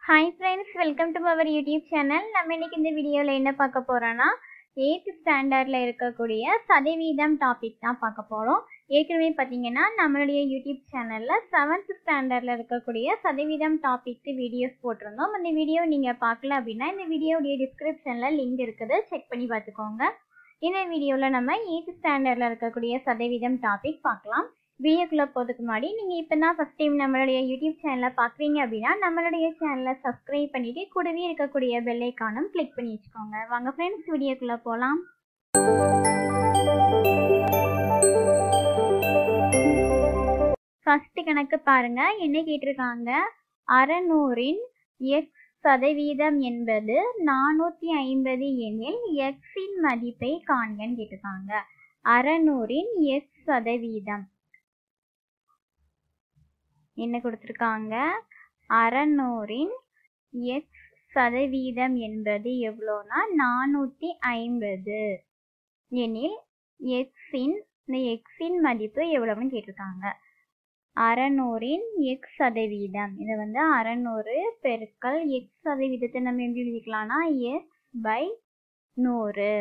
Hi friends, welcome to our YouTube channel. நம்ம இன்னைக்கு இந்த வீடியோல என்ன பார்க்க போறோம்னா 8th ஸ்டாண்டர்ட்ல இருக்கக்கூடிய சதவீதம் டாபிக் தான் பார்க்க போறோம். ஏற்கனவே பாத்தீங்கன்னா நம்மளுடைய YouTube சேனல்ல 7th ஸ்டாண்டர்ட்ல இருக்கக்கூடிய சதவீதம் டாபிக் வீடியோஸ் போட்டிருந்தோம். அந்த வீடியோ நீங்க பார்க்கல அப்படின்னா இந்த வீடியோடைய டிஸ்கிரிப்ஷன்ல லிங்க் இருக்குது, செக் பண்ணி பார்த்துக்கோங்க. இந்த வீடியோல நம்ம 8th ஸ்டாண்டர்ட்ல இருக்கக்கூடிய சதவீதம் டாபிக் பார்க்கலாம். வீடியோக்குள்ள போறதுக்கு முன்னாடி நீங்க இப்பதான் ஃபர்ஸ்ட் டைம் நம்மளுடைய யூடியூப் சேனலை பாக்குறீங்க அப்படின்னா நம்மளுடைய சேனலை சப்ஸ்கிரைப் பண்ணிட்டு கூடவே இருக்கக்கூடிய பெல் ஐகானும் கிளிக் பண்ணி வச்சுக்கோங்க. வாங்க ஃப்ரெண்ட்ஸ், வீடியோக்குள்ள போலாம். ஃபர்ஸ்ட் கணக்கு பாருங்க, என்ன கேட்டிருக்காங்க? 600 x சதவீதம் என்பது 450 எனில் x இன் மதிப்பை காண்கன்னு கேட்டிருக்காங்க. 600 x சதவீதம் என்ன கொடுத்துருக்காங்க? 600 x சதவீதம் என்பது எவ்வளோனா 450 எனில் இந்த x மதிப்பு எவ்வளவுன்னு கேட்டிருக்காங்க. 600 x சதவீதம், இதை 600 பெருக்கல் x சதவீதத்தை நம்ம எப்படி எழுதிக்கலாம்னா x/100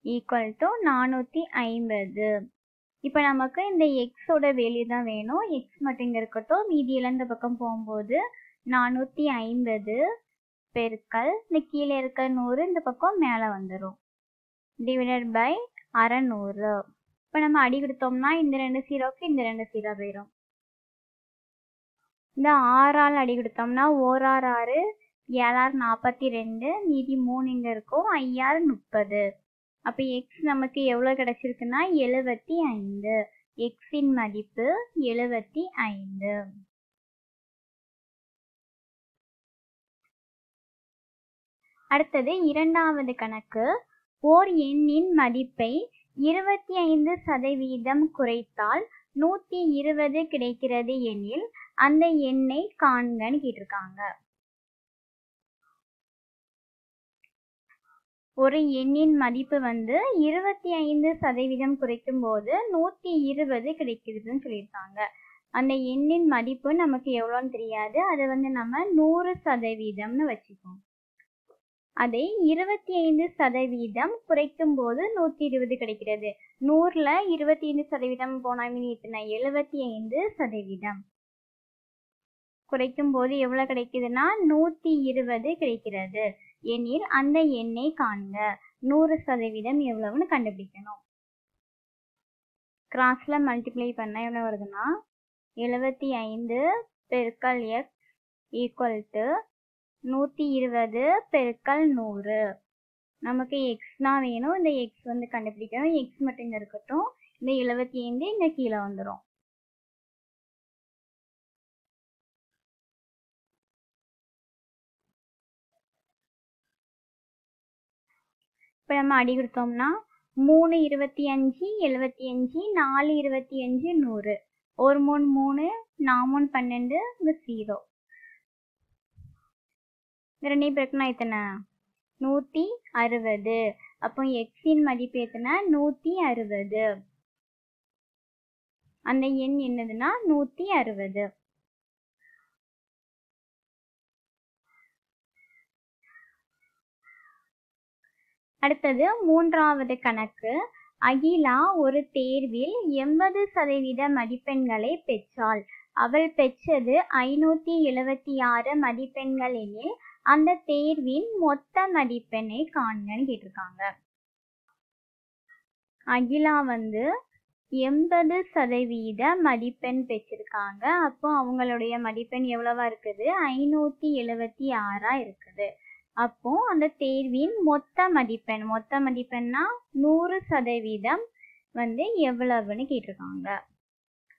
ஈக்குவல் டு 450. இப்போ நமக்கு இந்த எக்ஸோட வேல்யூ தான் வேணும். எக்ஸ் மட்டும் இங்கே இருக்கட்டும், மீதியெல்லாம் இந்த பக்கம் போகும்போது 450 பெருக்கல் இந்த கீழே இருக்க 100 இந்த பக்கம் மேலே வந்துடும் டிவைடட் பை 600. இப்போ நம்ம அடி கொடுத்தோம்னா இந்த 2 0க்கு இந்த 2 0 போயிடும். இந்த 6ஆல் அடி கொடுத்தோம்னா 1 6 7 42, மீதி 3 இங்கே இருக்கும், 5 30. அப்போ எக்ஸ் நமக்கு எவ்வளோ கிடைச்சிருக்குன்னா 75. எக்ஸின் மதிப்பு 75. அடுத்தது இரண்டாவது கணக்கு. ஓர் எண்ணின் மதிப்பை 25% குறைத்தால் 120 கிடைக்கிறது எனில் அந்த எண்ணை காண்கன்னு கேட்டிருக்காங்க. ஒரு எண்ணின் மதிப்பு 25% குறைக்கும் போது 120 கிடைக்கிறதுன்னு சொல்லியிருக்காங்க. அந்த எண்ணின் மதிப்பு நமக்கு எவ்வளோன்னு தெரியாது, அதை நம்ம 100%ன்னு வச்சுக்கோம். அதை 25% குறைக்கும் போது 120 கிடைக்கிறது. 100ல் 25% போனால் எத்தனை? 75%. குறைக்கும் போது எவ்வளோ கிடைக்குதுன்னா 120 கிடைக்கிறது எனில் அந்த எண்ணை காண்க. 100% எவ்வளவுன்னு கண்டுபிடிக்கணும். கிராஸ்ல மல்டிப்ளை பண்ண எவ்வளோ வருதுன்னா 75 பெருக்கல் x ஈக்குவல் டு 120 பெருக்கல் 100. நமக்கு எக்ஸ் தான் வேணும், இந்த எக்ஸ் கண்டுபிடிக்கணும். எக்ஸ் மட்டும் இங்கே இருக்கட்டும், இந்த 75 இங்கே கீழே வந்துடும். இப்போ நம்ம அடி கொடுத்தோம்னா 3 25 75, 4 25 100, 1 3 3, 4 12, இங்கே 0. இந்த ரெண்டையும் பெருக்கினா எத்தனை? 160. அப்போ எக்ஸின் மதிப்பு எத்தனை? 160. அந்த எண் என்னதுன்னா 160. அடுத்தது மூன்றாவது கணக்கு. அகிலா ஒரு தேர்வில் 80% மதிப்பெண்களை பெற்றாள். அவள் பெற்றது 576 மதிப்பெண்கள் எனில் அந்த தேர்வின் மொத்த மதிப்பெண்ணை காண்கன்னு கேட்டிருக்காங்க. அகிலா 80% மதிப்பெண் பெற்றிருக்காங்க. அப்போ அவங்களுடைய மதிப்பெண் எவ்வளவா இருக்குது? 576 இருக்குது. அப்போ அந்த தேர்வின் மொத்த மதிப்பெண்ணா 100% எவ்வளவுன்னு கேட்டிருக்காங்க.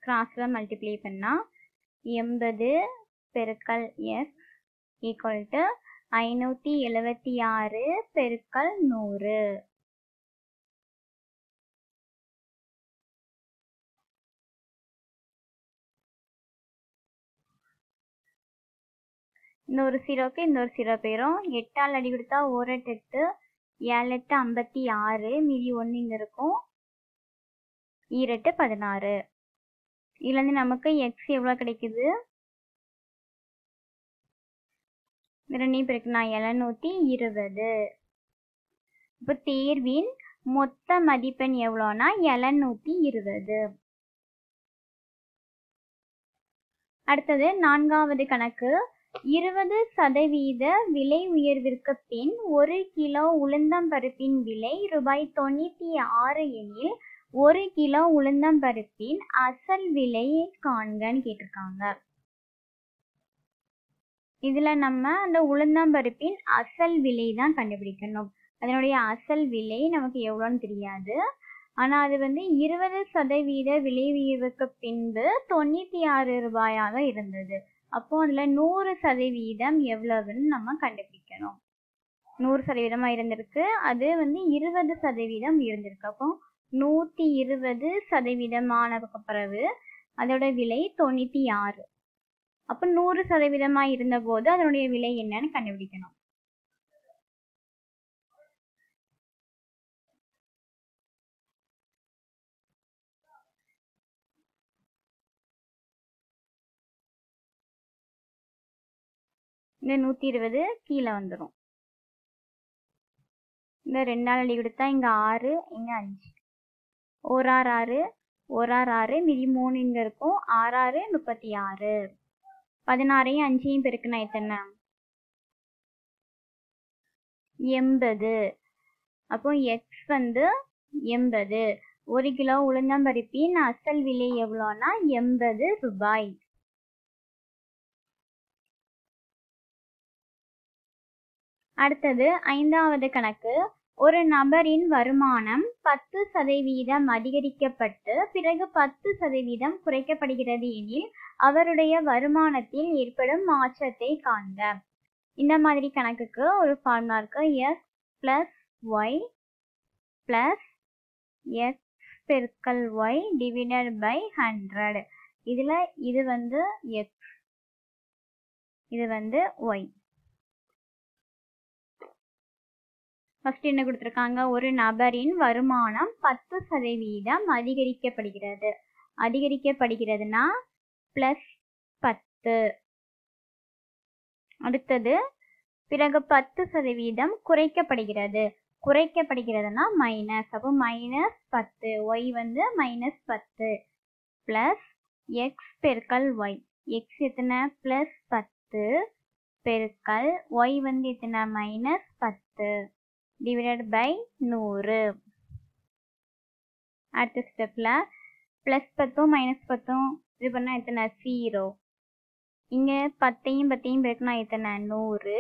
கிராஸ்ல மல்டிப்ளை பண்ணா 80 பெருக்கல் x ஈக்குவல் டு 576 பெருக்கல் 100. இந்த ஒரு 0க்கு இந்த ஒரு 0 போயிடும். 8ஆல் அடி கொடுத்தா 1 8 7 8 56, மீதி 1 இங்கே இருக்கும், 2 16. இதுலேருந்து நமக்கு எக்ஸ் எவ்வளோ கிடைக்குது? 2 பெருக்குனா 720. இப்போ தேர்வின் மொத்த மதிப்பெண் எவ்வளோனா 720. அடுத்தது 4வது கணக்கு. 20% விலை உயர்விற்கு பின் 1 கிலோ உளுந்தம்பருப்பின் விலை ரூபாய் 96 எனில் 1 கிலோ உளுந்தம்பருப்பின் அசல் விலையை காண்கன்னு கேட்டிருக்காங்க. இதுல நம்ம அந்த உளுந்தம்பருப்பின் அசல் விலை தான் கண்டுபிடிக்கணும். அதனுடைய அசல் விலை நமக்கு எவ்வளோன்னு தெரியாது. ஆனா அது 20% விலை உயர்வுக்கு பின்பு 96 ரூபாயாக இருந்தது. அப்போ அதுல 100% எவ்வளவுன்னு நம்ம கண்டுபிடிக்கணும். 100% இருந்திருக்கு. அது 20% இருந்திருக்கு. அப்போ 120% ஆனதுக்கு பிறகு அதோட விலை 96. அப்போ 100% இருந்த போது அதனுடைய விலை என்னன்னு கண்டுபிடிக்கணும். இந்த 120 கீழே வந்துடும். இந்த 2 அடி கொடுத்தா இங்க 6, இங்க 5. 1 6 6, 1 6 6, மீதி 3 இங்க இருக்கும். 6 6 36. 16ஐயும் 5ஐயும் பெருக்குனா எத்தனை? 80. அப்போ எக்ஸ் 80. 1 கிலோ உளுந்தம்பருப்பின் அசல் விலை எவ்வளோனா 80 ரூபாய். அடுத்தது 5வது கணக்கு. ஒரு நபரின் வருமானம் 10% அதிகரிக்கப்பட்டு பிறகு 10% குறைக்கப்படுகிறது எனில் அவருடைய வருமானத்தில் ஏற்படும் மாற்றத்தை காண்க. இந்த மாதிரி கணக்குக்கு ஒரு ஃபார்முலா இருக்கு. S plus Y plus X பெருக்கல் ஒய் டிவைடட் பை 100. இதுல இது எக்ஸ், இது ஒய். ஃபர்ஸ்ட் என்ன கொடுத்துருக்காங்க? ஒரு நபரின் வருமானம் 10% அதிகரிக்கப்படுகிறது. அதிகரிக்கப்படுகிறதுனா பிளஸ் 10. அடுத்தது பிறகு 10% குறைக்கப்படுகிறது. குறைக்கப்படுகிறதுனா மைனஸ். அப்போ minus 10. Y minus 10 plus X பெருக்கல் ஒய். எக்ஸ் எத்தனை? பிளஸ் 10 பெருக்கல் ஒய் எத்தனை? Minus 10 divided by 100. அடுத்த ஸ்டெப்ல பிளஸ் 10 மைனஸ் 10 இது பண்ணா எத்தனை? 0. இங்க 10ஐயும் 10ஐயும் பெருக்கினா எத்தனை? 100.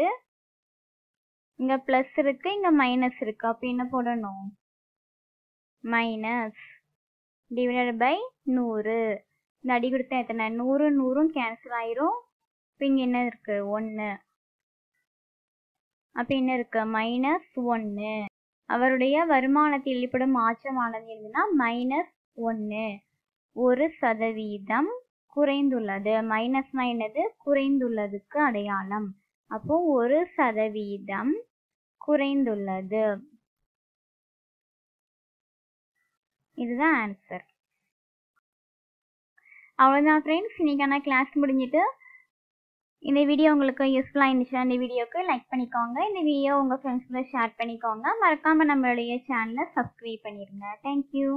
இங்க பிளஸ் இருக்கு, இங்க மைனஸ் இருக்கு. அப்ப என்ன போடணும்? Minus divided by 100. இந்த அடி கொடுத்தா எத்தனை? 100 100 கேன்சல் ஆயிரும். இப்போ இங்க என்ன இருக்கு? 1. அப்ப என்ன இருக்கு? மைனஸ் 1. அவருடைய வருமானத்தில் ஏற்படும் மாற்றமானது இருந்ததுன்னா மைனஸ் 1. 1% குறைந்துள்ளது. மைனஸ்னா என்னது? குறைந்துள்ளதுக்கு அடையாளம். அப்போ 1% குறைந்துள்ளது. இதுதான் ஆன்சர். அவ்வளவுதான் ஃப்ரெண்ட்ஸ், இன்னைக்கான கிளாஸ் முடிஞ்சிட்டு. இந்த வீடியோ உங்களுக்கு யூஸ்ஃபுல்லாக இருந்துச்சுன்னா இந்த வீடியோக்கு லைக் பண்ணிக்கோங்க. இந்த வீடியோ உங்கள் ஃப்ரெண்ட்ஸ் கூட ஷேர் பண்ணிக்கோங்க. மறக்காமல் நம்மளுடைய சேனலை சப்ஸ்கிரைப் பண்ணிடுங்க. தேங்க்யூ.